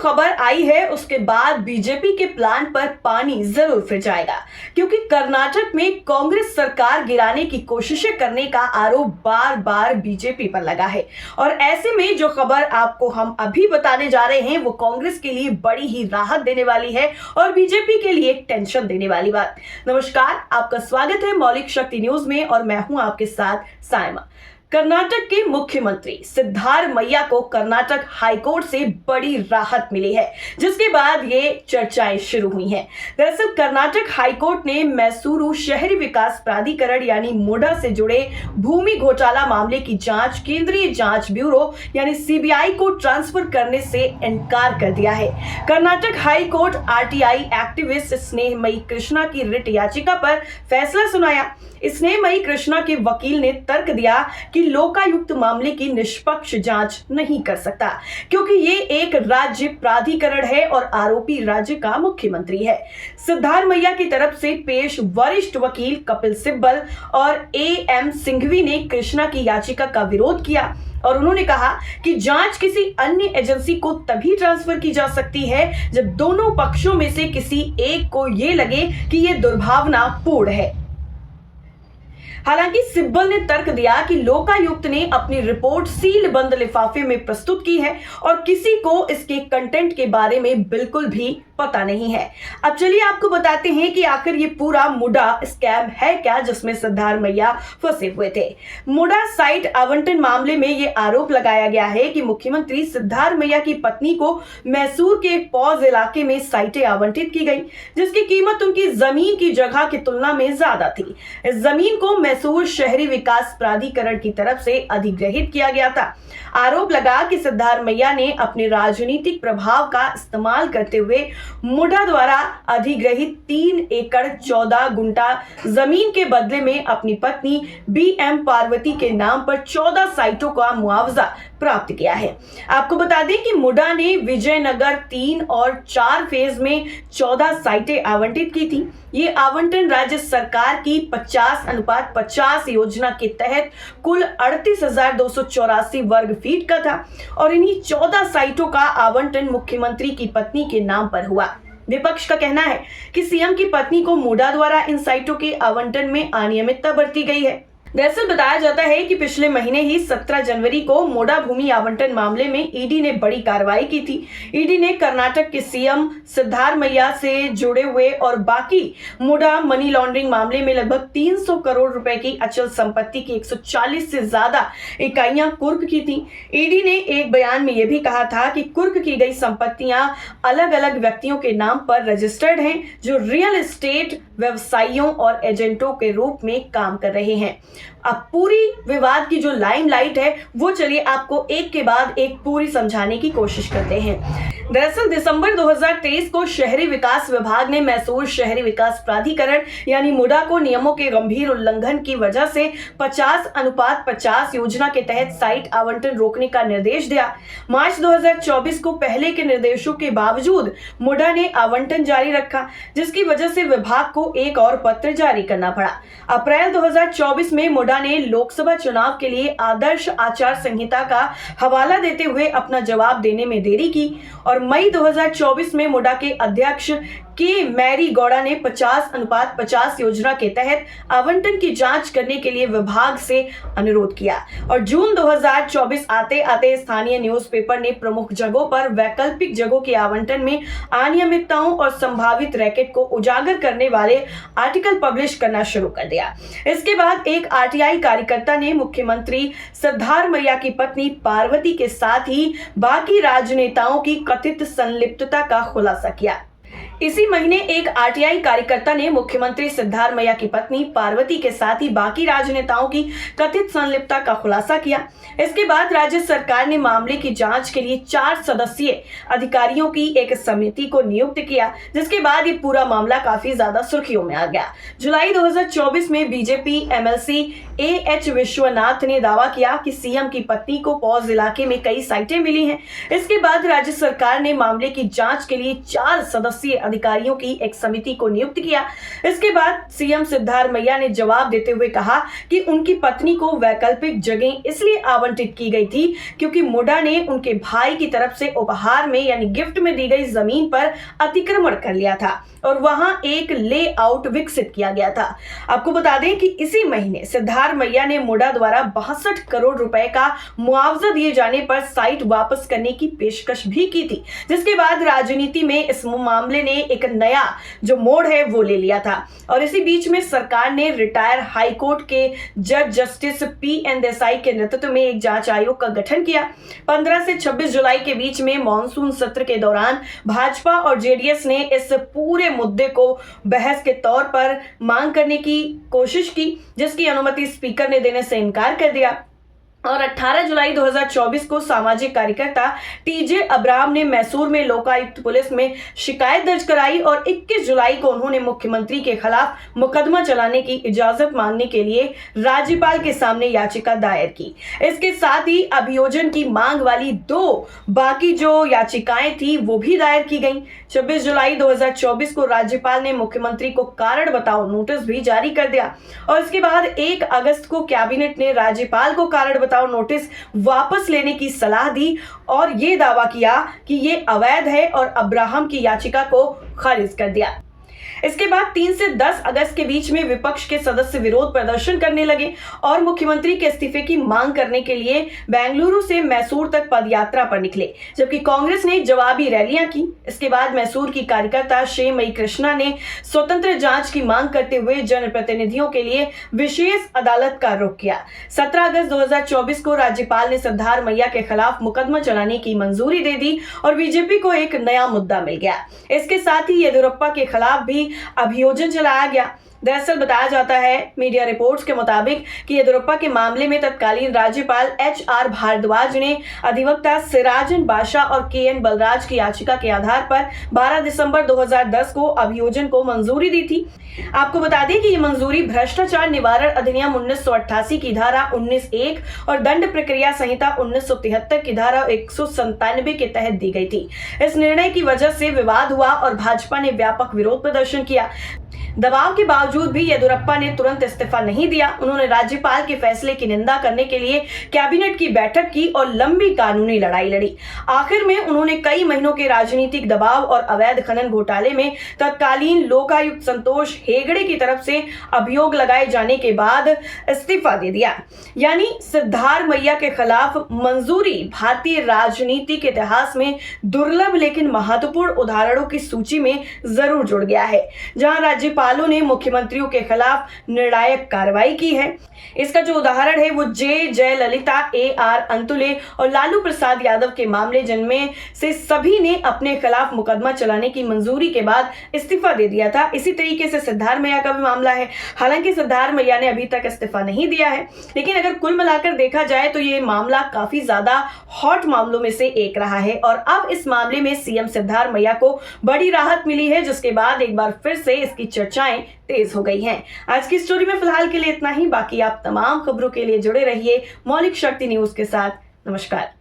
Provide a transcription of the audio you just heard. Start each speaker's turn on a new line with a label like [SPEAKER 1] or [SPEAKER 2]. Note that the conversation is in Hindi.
[SPEAKER 1] खबर आई है उसके बाद बीजेपी के प्लान पर पानी जरूर फिर जाएगा, क्योंकि कर्नाटक में कांग्रेस सरकार गिराने की कोशिशें करने का आरोप बार बार बीजेपी पर लगा है। और ऐसे में जो खबर आपको हम अभी बताने जा रहे हैं वो कांग्रेस के लिए बड़ी ही राहत देने वाली है और बीजेपी के लिए एक टेंशन देने वाली बात। नमस्कार, आपका स्वागत है मौलिक शक्ति न्यूज में और मैं हूं आपके साथ साइमा। कर्नाटक के मुख्यमंत्री सिद्धारमैया को कर्नाटक हाईकोर्ट से बड़ी राहत मिली है, जिसके बाद ये चर्चाएं शुरू हुई हैं। दरअसल कर्नाटक हाईकोर्ट ने मैसूरू शहरी विकास प्राधिकरण यानी मुडा से जुड़े भूमि घोटाला मामले की जांच केंद्रीय जांच ब्यूरो यानी सीबीआई को ट्रांसफर करने से इनकार कर दिया है। Karnataka high court RTI activist Snehamayi Krishna की रिट याचिका पर फैसला सुनाया। स्नेहमयी कृष्णा के वकील ने तर्क दिया कि लोकायुक्त मामले की निष्पक्ष जांच नहीं कर सकता, क्योंकि ये एक राज्य प्राधिकरण है और आरोपी राज्य का मुख्यमंत्री है। सिद्धारमैया की तरफ से पेश वरिष्ठ वकील कपिल सिब्बल और एएम सिंघवी ने कृष्णा की याचिका का विरोध किया और उन्होंने कहा कि जांच किसी अन्य एजेंसी को तभी ट्रांसफर की जा सकती है जब दोनों पक्षों में से किसी एक को ये लगे कि ये दुर्भावनापूर्ण है। हालांकि सिब्बल ने तर्क दिया कि लोकायुक्त ने अपनी रिपोर्ट सील बंद लिफाफे में प्रस्तुत की है और किसी को इसके कंटेंट के बारे में बिल्कुल भी पता नहीं है। अब चलिए आपको बताते हैं कि आखिर ये पूरा मुडा स्कैम है क्या, जिसमें सिद्धारमैया फंसे हुए थे। मुडा साइट आवंटन मामले में ये आरोप लगाया गया है कि मुख्यमंत्री सिद्धारमैया की पत्नी को मैसूर के एक पॉज इलाके में साइटें आवंटित की गई, जिसकी कीमत उनकी जमीन की जगह की तुलना में ज्यादा थी। इस जमीन को मैसूर शहरी विकास प्राधिकरण की तरफ से अधिग्रहित किया गया था। आरोप लगा कि सिद्धारमैया ने अपने राजनीतिक प्रभाव का इस्तेमाल करते हुए मुडा द्वारा अधिग्रहित 3 एकड़ 14 गुंठा जमीन के बदले में अपनी पत्नी बीएम पार्वती के नाम पर 14 साइटों का मुआवजा प्राप्त किया है। आपको बता दें कि मुडा ने विजयनगर 3 और 4 फेज में 14 साइटें आवंटित की थी। ये आवंटन राज्य सरकार की 50:50 योजना के तहत कुल 38,284 वर्ग फीट का था और इन्हीं 14 साइटों का आवंटन मुख्यमंत्री की पत्नी के नाम पर हुआ। विपक्ष का कहना है कि सीएम की पत्नी को मुडा द्वारा इन साइटों के आवंटन में अनियमितता बरती गई है। दरअसल बताया जाता है कि पिछले महीने ही 17 जनवरी को मुडा भूमि आवंटन मामले में ईडी ने बड़ी कार्रवाई की थी। ईडी ने कर्नाटक के सीएम सिद्धारमैया से जुड़े हुए और बाकी मुडा मनी लॉन्ड्रिंग मामले में लगभग 300 करोड़ रुपए की अचल संपत्ति की 140 से ज्यादा इकाइयां कुर्क की थी। ईडी ने एक बयान में यह भी कहा था कि कुर्क की गई संपत्तियां अलग अलग व्यक्तियों के नाम पर रजिस्टर्ड हैं, जो रियल एस्टेट व्यवसायियों और एजेंटों के रूप में काम कर रहे हैं। अब पूरी विवाद की जो लाइमलाइट है वो चलिए आपको एक के बाद एक पूरी समझाने की कोशिश करते हैं। दरअसल दिसंबर 2023 को शहरी विकास विभाग ने मैसूर शहरी विकास प्राधिकरण यानी मुडा को नियमों के गंभीर उल्लंघन की वजह से 50:50 योजना के तहत साइट आवंटन रोकने का निर्देश दिया। मार्च 2024 को पहले के निर्देशों के बावजूद मुडा ने आवंटन जारी रखा, जिसकी वजह से विभाग को एक और पत्र जारी करना पड़ा। अप्रैल 2024 में मुडा ने लोकसभा चुनाव के लिए आदर्श आचार संहिता का हवाला देते हुए अपना जवाब देने में देरी की और मई 2024 में मुडा के अध्यक्ष के मैरी गौड़ा ने 50:50 योजना के तहत आवंटन की जांच करने के लिए विभाग से अनुरोध किया और जून 2024 आते आते स्थानीय न्यूज़पेपर ने प्रमुख जगहों पर वैकल्पिक जगहों के आवंटन में अनियमितताओं और संभावित रैकेट को उजागर करने वाले आर्टिकल पब्लिश करना शुरू कर दिया। इसके बाद एक आरटीआई कार्यकर्ता ने मुख्यमंत्री सिद्धारमैया की पत्नी पार्वती के साथ ही बाकी राजनेताओं की कथित संलिप्तता का खुलासा किया। इसी महीने एक आरटीआई कार्यकर्ता ने मुख्यमंत्री सिद्धारमैया की पत्नी पार्वती के साथ ही बाकी राजनेताओं की कथित संलिप्तता का खुलासा किया। इसके बाद राज्य सरकार ने मामले की जांच के लिए 4 सदस्यीय अधिकारियों की एक समिति को नियुक्त किया, जिसके बाद ये पूरा मामला काफी ज्यादा सुर्खियों में आ गया। जुलाई 2024 में बीजेपी एमएलसी एएच विश्वनाथ ने दावा किया कि सीएम की पत्नी को पॉज इलाके में कई साइटें मिली हैं। इसके बाद राज्य सरकार ने मामले की जांच के लिए 4 सदस्यीय अधिकारियों की एक समिति को नियुक्त किया। इसके बाद सीएम सिद्धार्थ मैया ने जवाब देते हुए कहा कि उनकी पत्नी को वैकल्पिक जगह इसलिए आवंटित की गई थी क्योंकि मुडा ने उनके भाई की तरफ से उपहार में यानी गिफ्ट में दी गई जमीन पर अतिक्रमण कर लिया था और वहां एक लेआउट विकसित किया गया था। आपको बता दें कि इसी महीने सिद्धार्थ मैया ने मुडा द्वारा 62 करोड़ रुपए का मुआवजा दिए जाने पर साइट वापस करने की पेशकश भी की थी, जिसके बाद राजनीति में इस मामले ने एक नया जो मोड़ है वो ले लिया था। और इसी बीच में सरकार ने रिटायर हाईकोर्ट के जज जस्टिस पी.एन. देसाई के नेतृत्व में एक जांच आयोग का गठन किया। 15 से 26 जुलाई के बीच में मॉनसून सत्र के दौरान भाजपा और जेडीएस ने इस पूरे मुद्दे को बहस के तौर पर मांग करने की कोशिश की, जिसकी अनुमति स्पीकर ने देने से इनकार कर दिया। और 18 जुलाई 2024 को सामाजिक कार्यकर्ता टीजे अब्राहम ने मैसूर में लोकायुक्त पुलिस में शिकायत दर्ज कराई और 21 जुलाई को उन्होंने मुख्यमंत्री के खिलाफ मुकदमा चलाने की इजाजत मांगने के लिए राज्यपाल के सामने याचिका दायर की। इसके साथ ही अभियोजन की मांग वाली 2 बाकी जो याचिकाएं थी वो भी दायर की गई। 26 जुलाई 2024 को राज्यपाल ने मुख्यमंत्री को कारण बताओ नोटिस भी जारी कर दिया और इसके बाद 1 अगस्त को कैबिनेट ने राज्यपाल को कारण नोटिस वापस लेने की सलाह दी और यह दावा किया कि यह अवैध है और अब्राहम की याचिका को खारिज कर दिया। इसके बाद 3 से 10 अगस्त के बीच में विपक्ष के सदस्य विरोध प्रदर्शन करने लगे और मुख्यमंत्री के इस्तीफे की मांग करने के लिए बेंगलुरु से मैसूर तक पदयात्रा पर निकले, जबकि कांग्रेस ने जवाबी रैलियां की। इसके बाद मैसूर की कार्यकर्ता श्रीमयी कृष्णा ने स्वतंत्र जांच की मांग करते हुए जनप्रतिनिधियों के लिए विशेष अदालत का रुख किया। 17 अगस्त 2024 को राज्यपाल ने सिद्धार्थ मैया के खिलाफ मुकदमा चलाने की मंजूरी दे दी और बीजेपी को एक नया मुद्दा मिल गया। इसके साथ ही येदियुरप्पा के खिलाफ भी अभियोजन चलाया गया। दरअसल बताया जाता है मीडिया रिपोर्ट्स के मुताबिक कि येदियुरप्पा के मामले में तत्कालीन राज्यपाल एच.आर. भारद्वाज ने अधिवक्ता सिराजन बादशाह और के.एन. बलराज की याचिका के आधार पर 12 दिसंबर 2010 को अभियोजन को मंजूरी दी थी। आपको बता दें कि ये मंजूरी भ्रष्टाचार निवारण अधिनियम 1988 की धारा 19(1) और दंड प्रक्रिया संहिता 1973 की धारा 197 के तहत दी गई थी। इस निर्णय की वजह से विवाद हुआ और भाजपा ने व्यापक विरोध प्रदर्शन किया। दबाव के बावजूद भी येदियुरप्पा ने तुरंत इस्तीफा नहीं दिया। उन्होंने राज्यपाल के फैसले की निंदा करने के लिए कैबिनेट की बैठक की और लंबी कानूनी लड़ाई लड़ी। आखिर में उन्होंने कई महीनों के राजनीतिक दबाव और अवैध खनन घोटाले में तत्कालीन लोकायुक्त संतोष हेगड़े की तरफ से अभियोग लगाए जाने के बाद इस्तीफा दे दिया। यानी सिद्धार्थ मैया के खिलाफ मंजूरी भारतीय राजनीति के इतिहास में दुर्लभ लेकिन महत्वपूर्ण उदाहरणों की सूची में जरूर जुड़ गया है, जहां राज्यपालों ने मुख्यमंत्रियों के खिलाफ निर्णायक कार्रवाई की है। इसका जो उदाहरण है वो जयललिता, ए.आर. अंतुले और लालू प्रसाद यादव के मामले, जिनमें से सभी ने अपने खिलाफ मुकदमा चलाने की मंजूरी के बाद इस्तीफा दे दिया था। इसी तरीके से सिद्धार्थ मैया का भी मामला है। हालांकि सिद्धार्थ मैया ने अभी तक इस्तीफा नहीं दिया है, लेकिन अगर कुल मिलाकर देखा जाए तो ये मामला काफी ज्यादा हॉट मामलों में से एक रहा है और अब इस मामले में सीएम सिद्धार्थ मैया को बड़ी राहत मिली है, जिसके बाद एक बार फिर से इसकी चर्चाएं तेज हो गई हैं। आज की स्टोरी में फिलहाल के लिए इतना ही। बाकी आप तमाम खबरों के लिए जुड़े रहिए मौलिक शक्ति न्यूज के साथ। नमस्कार।